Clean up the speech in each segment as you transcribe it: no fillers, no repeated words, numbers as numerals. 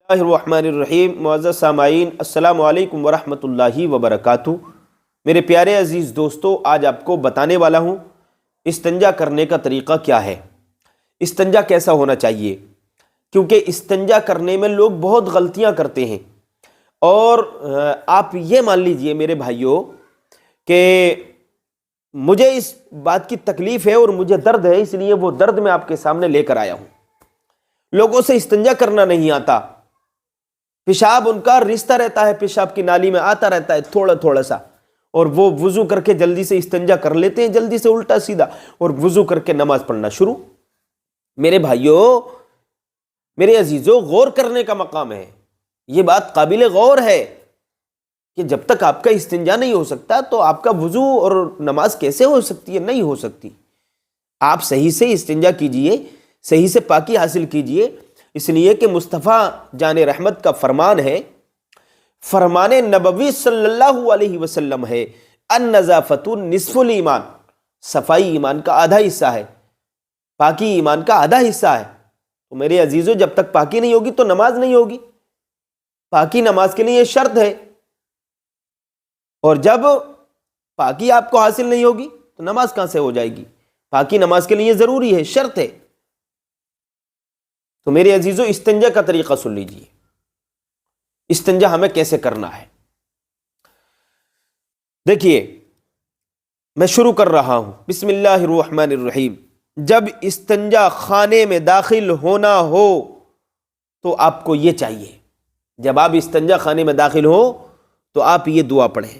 اللہ الرحمن الرحیم۔ معزز سامعین، السلام علیکم ورحمۃ اللہ وبرکاتہ۔ میرے پیارے عزیز دوستو، آج آپ کو بتانے والا ہوں استنجا کرنے کا طریقہ کیا ہے، استنجا کیسا ہونا چاہیے، کیونکہ استنجا کرنے میں لوگ بہت غلطیاں کرتے ہیں۔ اور آپ یہ مان لیجئے میرے بھائیوں کہ مجھے اس بات کی تکلیف ہے اور مجھے درد ہے، اس لیے وہ درد میں آپ کے سامنے لے کر آیا ہوں۔ لوگوں سے استنجا کرنا نہیں آتا، پیشاب ان کا رستا رہتا ہے، پیشاب کی نالی میں آتا رہتا ہے تھوڑا تھوڑا سا، اور وہ وضو کر کے جلدی سے استنجا کر لیتے ہیں، جلدی سے الٹا سیدھا، اور وضو کر کے نماز پڑھنا شروع۔ میرے بھائیوں، میرے عزیزوں، غور کرنے کا مقام ہے، یہ بات قابل غور ہے کہ جب تک آپ کا استنجا نہیں ہو سکتا تو آپ کا وضو اور نماز کیسے ہو سکتی ہے؟ نہیں ہو سکتی۔ آپ صحیح سے استنجا کیجئے، صحیح سے پاکی حاصل کیجئے، اس لیے کہ مصطفیٰ جان رحمت کا فرمان ہے، فرمان نبوی صلی اللہ علیہ وسلم ہے، النظافۃ نصف الایمان، صفائی ایمان کا آدھا حصہ ہے، پاکی ایمان کا آدھا حصہ ہے۔ تو میرے عزیزوں، جب تک پاکی نہیں ہوگی تو نماز نہیں ہوگی۔ پاکی نماز کے لیے شرط ہے، اور جب پاکی آپ کو حاصل نہیں ہوگی تو نماز کہاں سے ہو جائے گی؟ پاکی نماز کے لیے ضروری ہے، شرط ہے۔ تو میرے عزیزوں، استنجا کا طریقہ سن لیجئے، استنجا ہمیں کیسے کرنا ہے۔ دیکھیے، میں شروع کر رہا ہوں، بسم اللہ الرحمن الرحیم۔ جب استنجا خانے میں داخل ہونا ہو تو آپ کو یہ چاہیے، جب آپ استنجا خانے میں داخل ہو تو آپ یہ دعا پڑھیں،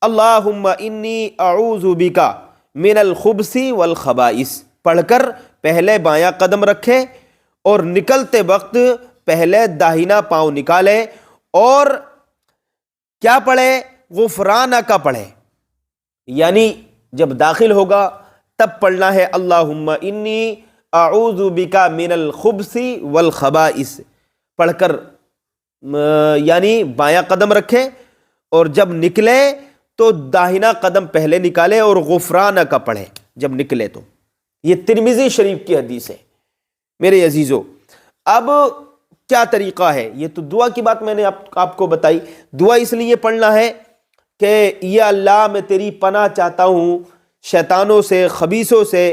اللہم انی اعوذ بک من الخبث والخبائث، پڑھ کر پہلے بایاں قدم رکھے اور نکلتے وقت پہلے داہنا پاؤں نکالے، اور کیا پڑھے؟ غفرانہ کا پڑھے، یعنی جب داخل ہوگا تب پڑھنا ہے اللہم انی اعوذ بک من الخبث والخبائث، پڑھ کر یعنی بایاں قدم رکھے، اور جب نکلے تو داہنا قدم پہلے نکالے اور غفرانہ کا پڑھے جب نکلے تو۔ یہ ترمذی شریف کی حدیث ہے میرے عزیزوں۔ اب کیا طریقہ ہے؟ یہ تو دعا کی بات میں نے آپ کو بتائی۔ دعا اس لیے پڑھنا ہے کہ یا اللہ، میں تیری پناہ چاہتا ہوں شیطانوں سے، خبیثوں سے،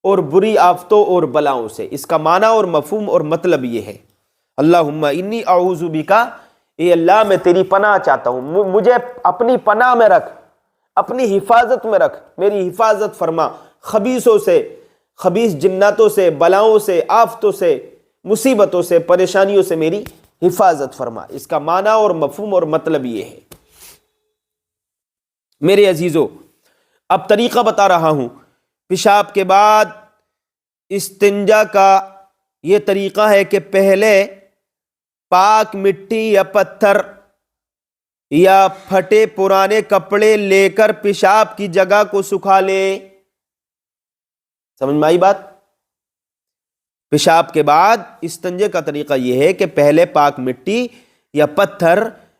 اور بری آفتوں اور بلاؤں سے۔ اس کا معنی اور مفہوم اور مطلب یہ ہے، اللہم انی اعوذ بکا، اے اللہ میں تیری پناہ چاہتا ہوں، مجھے اپنی پناہ میں رکھ، اپنی حفاظت میں رکھ، میری حفاظت فرما خبیثوں سے، خبیث جناتوں سے، بلاؤں سے، آفتوں سے، مصیبتوں سے، پریشانیوں سے میری حفاظت فرما۔ اس کا معنی اور مفہوم اور مطلب یہ ہے میرے عزیزوں۔ اب طریقہ بتا رہا ہوں، پیشاب کے بعد استنجا کا یہ طریقہ ہے کہ پہلے پاک مٹی یا پتھر یا پھٹے پرانے کپڑے لے کر پیشاب کی جگہ کو سکھا لے۔ سمجھ میں آئی بات؟ پیشاب کے بعد استنجے کا طریقہ یہ ہے کہ پہلے پاک مٹی یا پتھر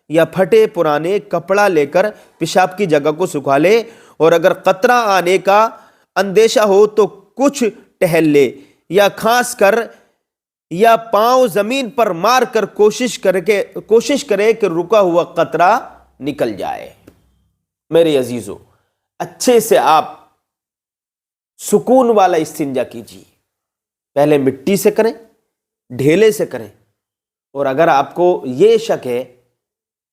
یا پھٹے پرانے کپڑا لے کر پیشاب کی جگہ کو سکھا لے، اور اگر قطرہ آنے کا اندیشہ ہو تو کچھ ٹہل لے، یا کھانس کر یا پاؤں زمین پر مار کر کوشش کرے کہ رکا ہوا قطرہ نکل جائے۔ میرے عزیزوں، اچھے سے آپ سکون والا استنجا کیجیے، پہلے مٹی سے کریں، ڈھیلے سے کریں، اور اگر آپ کو یہ شک ہے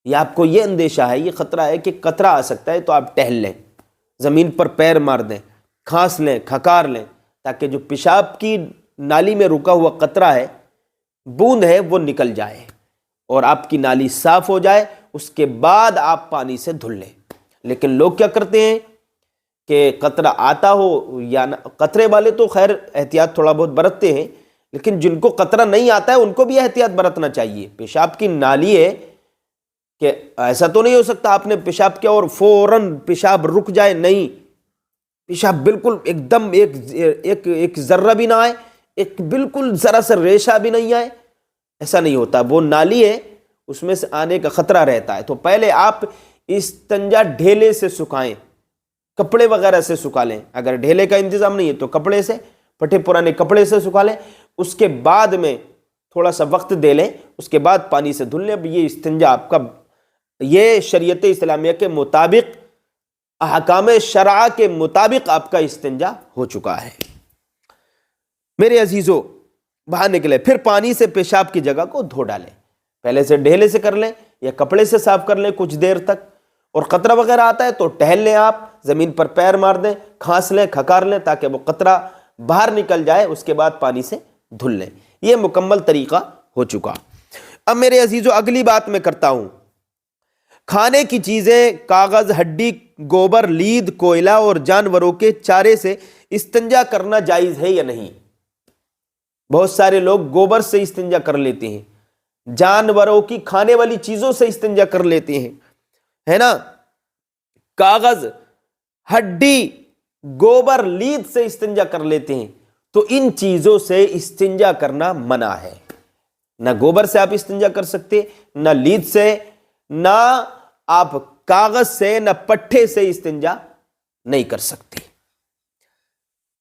یا آپ کو یہ اندیشہ ہے، یہ خطرہ ہے کہ قطرہ آ سکتا ہے، تو آپ ٹہل لیں، زمین پر پیر مار دیں، کھانس لیں، کھکار لیں، تاکہ جو پیشاب کی نالی میں رکا ہوا قطرہ ہے، بوند ہے، وہ نکل جائے اور آپ کی نالی صاف ہو جائے۔ اس کے بعد آپ پانی سے دھل لیں۔ لیکن لوگ کیا کرتے ہیں کہ قطرہ آتا ہو یا قطرے والے تو خیر احتیاط تھوڑا بہت برتتے ہیں، لیکن جن کو قطرہ نہیں آتا ہے ان کو بھی احتیاط برتنا چاہیے۔ پیشاب کی نالی ہے کہ ایسا تو نہیں ہو سکتا آپ نے پیشاب کیا اور فوراً پیشاب رک جائے، نہیں، پیشاب بالکل ایک دم ایک ذرہ بھی نہ آئے، ایک بالکل ذرا سا ریشہ بھی نہیں آئے، ایسا نہیں ہوتا۔ وہ نالی ہے، اس میں سے آنے کا خطرہ رہتا ہے۔ تو پہلے آپ استنجا ڈھیلے سے سکھائیں، کپڑے وغیرہ سے سکھا لیں، اگر ڈھیلے کا انتظام نہیں ہے تو کپڑے سے، پھٹے پرانے کپڑے سے سکھا لیں۔ اس کے بعد میں تھوڑا سا وقت دے لیں، اس کے بعد پانی سے دھل لیں۔ اب یہ استنجا آپ کا، یہ شریعت اسلامیہ کے مطابق، احکام شرعہ کے مطابق آپ کا استنجا ہو چکا ہے۔ میرے عزیزو، باہر نکلے پھر پانی سے پیشاب کی جگہ کو دھو ڈالیں، پہلے سے ڈھیلے سے کر لیں یا کپڑے سے صاف کر لیں کچھ دیر تک، اور قطرہ وغیرہ آتا ہے تو ٹہل لیں، آپ زمین پر پیر مار دیں، کھانس لیں، کھکار لیں تاکہ وہ قطرہ باہر نکل جائے، اس کے بعد پانی سے دھل لیں۔ یہ مکمل طریقہ ہو چکا۔ اب میرے عزیزو اگلی بات میں کرتا ہوں، کھانے کی چیزیں، کاغذ، ہڈی، گوبر، لید، کوئلہ اور جانوروں کے چارے سے استنجا کرنا جائز ہے یا نہیں؟ بہت سارے لوگ گوبر سے استنجا کر لیتے ہیں، جانوروں کی کھانے والی چیزوں سے استنجا کر لیتے ہیں، ہے نا، کاغذ، ہڈی، گوبر، لید سے استنجا کر لیتے ہیں۔ تو ان چیزوں سے استنجا کرنا منع ہے۔ نہ گوبر سے آپ استنجا کر سکتے، نہ لید سے، نہ آپ کاغذ سے، نہ پٹھے سے استنجا نہیں کر سکتے۔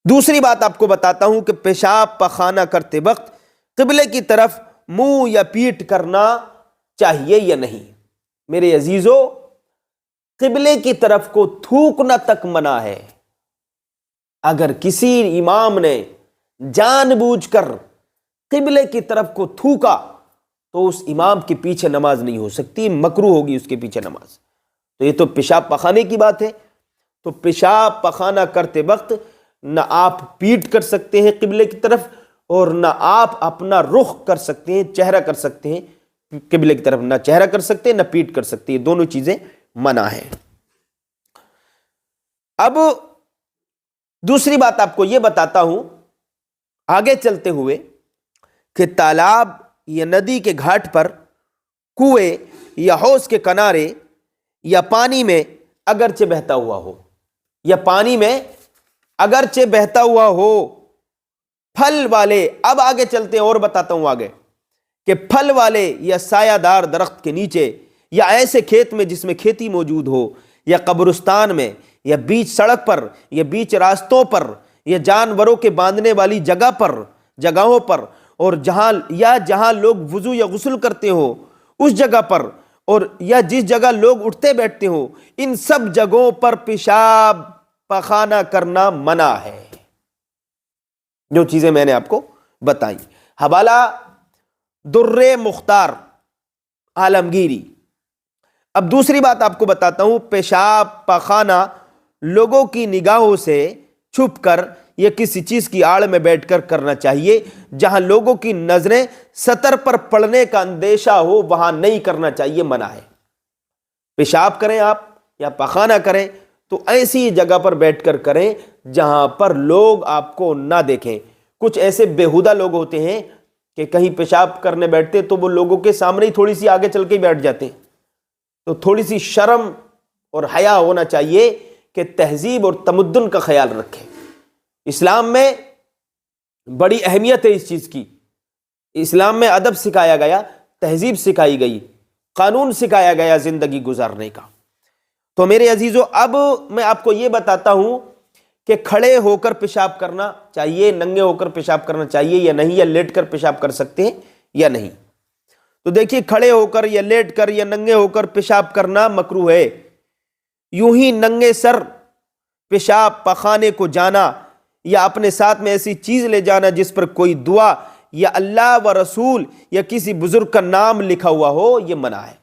دوسری بات آپ کو بتاتا ہوں کہ پیشاب پخانہ کرتے وقت قبلے کی طرف منہ یا پیٹھ کرنا چاہیے یا نہیں؟ میرے عزیزو، قبلے کی طرف کو تھوکنا تک منع ہے۔ اگر کسی امام نے جان بوجھ کر قبلے کی طرف کو تھوکا تو اس امام کے پیچھے نماز نہیں ہو سکتی، مکروہ ہوگی اس کے پیچھے نماز۔ تو یہ تو پیشاب پخانے کی بات ہے۔ تو پیشاب پخانہ کرتے وقت نہ آپ پیٹ کر سکتے ہیں قبلے کی طرف، اور نہ آپ اپنا رخ کر سکتے ہیں، چہرہ کر سکتے ہیں قبلے کی طرف، نہ چہرہ کر سکتے ہیں نہ پیٹ کر سکتے، یہ دونوں چیزیں منع ہیں۔ اب دوسری بات آپ کو یہ بتاتا ہوں آگے چلتے ہوئے کہ تالاب یا ندی کے گھاٹ پر، کنویں یا حوض کے کنارے یا پانی میں اگرچہ بہتا ہوا ہو، یا پانی میں اگرچہ بہتا ہوا ہو، پھل والے، اب آگے چلتے ہیں اور بتاتا ہوں آگے کہ پھل والے یا سایہ دار درخت کے نیچے، یا ایسے کھیت میں جس میں کھیتی موجود ہو، یا قبرستان میں، یا بیچ سڑک پر، یا بیچ راستوں پر، یا جانوروں کے باندھنے والی جگہوں پر، اور جہاں لوگ وضو یا غسل کرتے ہو اس جگہ پر، اور یا جس جگہ لوگ اٹھتے بیٹھتے ہو، ان سب جگہوں پر پیشاب پخانہ کرنا منع ہے۔ جو چیزیں میں نے آپ کو بتائی، حوالہ در مختار عالمگیری۔ اب دوسری بات آپ کو بتاتا ہوں، پیشاب پخانہ لوگوں کی نگاہوں سے چھپ کر یا کسی چیز کی آڑ میں بیٹھ کر کرنا چاہیے۔ جہاں لوگوں کی نظریں سطر پر پڑنے کا اندیشہ ہو وہاں نہیں کرنا چاہیے، منع ہے۔ پیشاب کریں آپ یا پخانہ کریں تو ایسی جگہ پر بیٹھ کر کریں جہاں پر لوگ آپ کو نہ دیکھیں۔ کچھ ایسے بیہودہ لوگ ہوتے ہیں کہ کہیں پیشاب کرنے بیٹھتے تو وہ لوگوں کے سامنے ہی تھوڑی سی آگے چل کے بیٹھ جاتے ہیں۔ تو تھوڑی سی شرم اور حیا ہونا چاہیے کہ تہذیب اور تمدن کا خیال رکھیں۔ اسلام میں بڑی اہمیت ہے اس چیز کی۔ اسلام میں ادب سکھایا گیا، تہذیب سکھائی گئی، قانون سکھایا گیا زندگی گزارنے کا۔ تو میرے عزیزو، اب میں آپ کو یہ بتاتا ہوں کہ کھڑے ہو کر پیشاب کرنا چاہیے، ننگے ہو کر پیشاب کرنا چاہیے یا نہیں، یا لیٹ کر پیشاب کر سکتے ہیں یا نہیں۔ تو دیکھیے، کھڑے ہو کر یا لیٹ کر یا ننگے ہو کر پیشاب کرنا مکروہ ہے۔ یوں ہی ننگے سر پیشاب پخانے کو جانا یا اپنے ساتھ میں ایسی چیز لے جانا جس پر کوئی دعا یا اللہ و رسول یا کسی بزرگ کا نام لکھا ہوا ہو، یہ منع ہے۔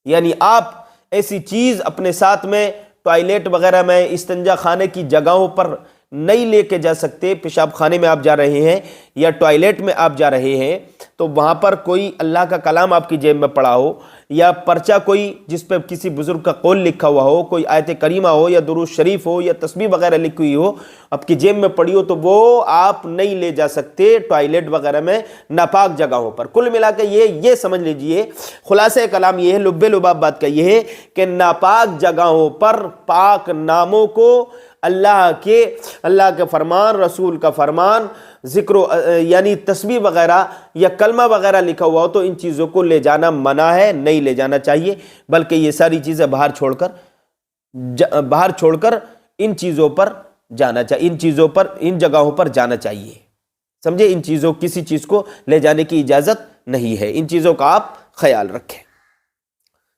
یعنی آپ ایسی چیز اپنے ساتھ میں ٹوائلٹ وغیرہ میں، استنجا خانے کی جگہوں پر نہیں لے کے جا سکتے۔ پیشاب خانے میں آپ جا رہے ہیں یا ٹوائلٹ میں آپ جا رہے ہیں تو وہاں پر کوئی اللہ کا کلام آپ کی جیب میں پڑا ہو، یا پرچہ کوئی جس پہ کسی بزرگ کا قول لکھا ہوا ہو، کوئی آیت کریمہ ہو یا درود شریف ہو یا تسبیح وغیرہ لکھی ہوئی ہو آپ کی جیب میں پڑی ہو، تو وہ آپ نہیں لے جا سکتے ٹوائلٹ وغیرہ میں، ناپاک جگہوں پر۔ کل ملا کے یہ سمجھ لیجئے، خلاصہ کلام یہ ہے، لب لباب بات کا یہ ہے کہ ناپاک جگہوں پر پاک ناموں کو، اللہ کے فرمان، رسول کا فرمان، ذکر یعنی تسبیح وغیرہ یا کلمہ وغیرہ لکھا ہوا ہو تو ان چیزوں کو لے جانا منع ہے، نہیں لے جانا چاہیے، بلکہ یہ ساری چیزیں باہر چھوڑ کر ان چیزوں پر جانا چاہیے، ان جگہوں پر جانا چاہیے۔ سمجھے؟ ان چیزوں کسی چیز کو لے جانے کی اجازت نہیں ہے، ان چیزوں کا آپ خیال رکھیں،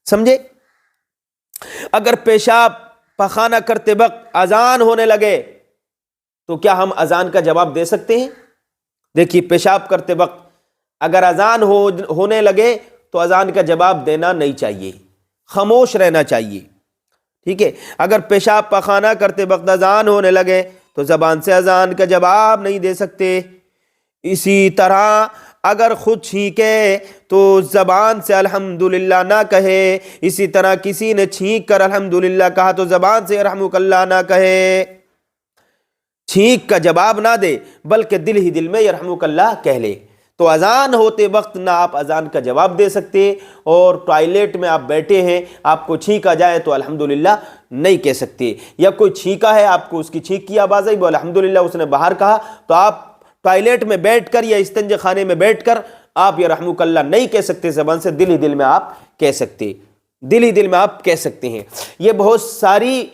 سمجھے؟ اگر پیشاب پخانہ کرتے وقت اذان ہونے لگے تو کیا ہم اذان کا جواب دے سکتے ہیں؟ دیکھیے، پیشاب کرتے وقت اگر اذان ہونے لگے تو اذان کا جواب دینا نہیں چاہیے، خاموش رہنا چاہیے، ٹھیک ہے؟ اگر پیشاب پخانہ کرتے وقت اذان ہونے لگے تو زبان سے اذان کا جواب نہیں دے سکتے۔ اسی طرح اگر خود چھینکے تو زبان سے الحمدللہ نہ کہے، اسی طرح کسی نے چھینک کر الحمدللہ کہا تو زبان سے رحمک اللہ نہ کہے، چھینک کا جواب نہ دے بلکہ دل ہی دل میں یرحمک اللہ کہہ لے۔ تو اذان ہوتے وقت نہ آپ اذان کا جواب دے سکتے، اور ٹوائلٹ میں آپ بیٹھے ہیں، آپ کو چھینک آ جائے تو الحمدللہ نہیں کہہ سکتے، یا کوئی چھینکا ہے آپ کو اس کی چھینک کی آواز آئی وہ الحمدللہ اس نے باہر کہا تو آپ ٹوائلٹ میں بیٹھ کر یا استنجا خانے میں بیٹھ کر آپ یرحمک اللہ نہیں کہہ سکتے زبان سے، دل ہی دل میں آپ کہہ سکتے، دل ہی دل میں آپ کہہ سکتے ہیں۔ یہ بہت ساری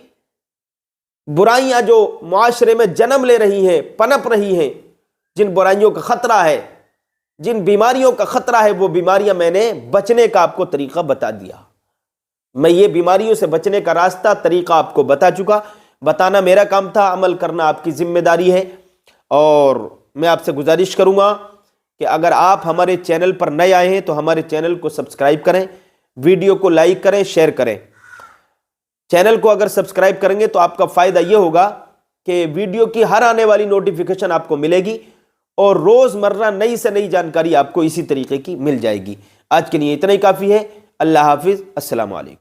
برائیاں جو معاشرے میں جنم لے رہی ہیں، پنپ رہی ہیں، جن برائیوں کا خطرہ ہے، جن بیماریوں کا خطرہ ہے، وہ بیماریاں میں نے بچنے کا آپ کو طریقہ بتا دیا۔ میں یہ بیماریوں سے بچنے کا راستہ طریقہ آپ کو بتا چکا، بتانا میرا کام تھا، عمل کرنا آپ کی ذمہ داری ہے۔ اور میں آپ سے گزارش کروں گا کہ اگر آپ ہمارے چینل پر نئے آئے ہیں تو ہمارے چینل کو سبسکرائب کریں، ویڈیو کو لائک کریں، شیئر کریں۔ چینل کو اگر سبسکرائب کریں گے تو آپ کا فائدہ یہ ہوگا کہ ویڈیو کی ہر آنے والی نوٹیفیکیشن آپ کو ملے گی، اور روز مرہ نئی سے نئی جانکاری آپ کو اسی طریقے کی مل جائے گی۔ آج کے لیے اتنا ہی کافی ہے۔ اللہ حافظ، السلام علیکم۔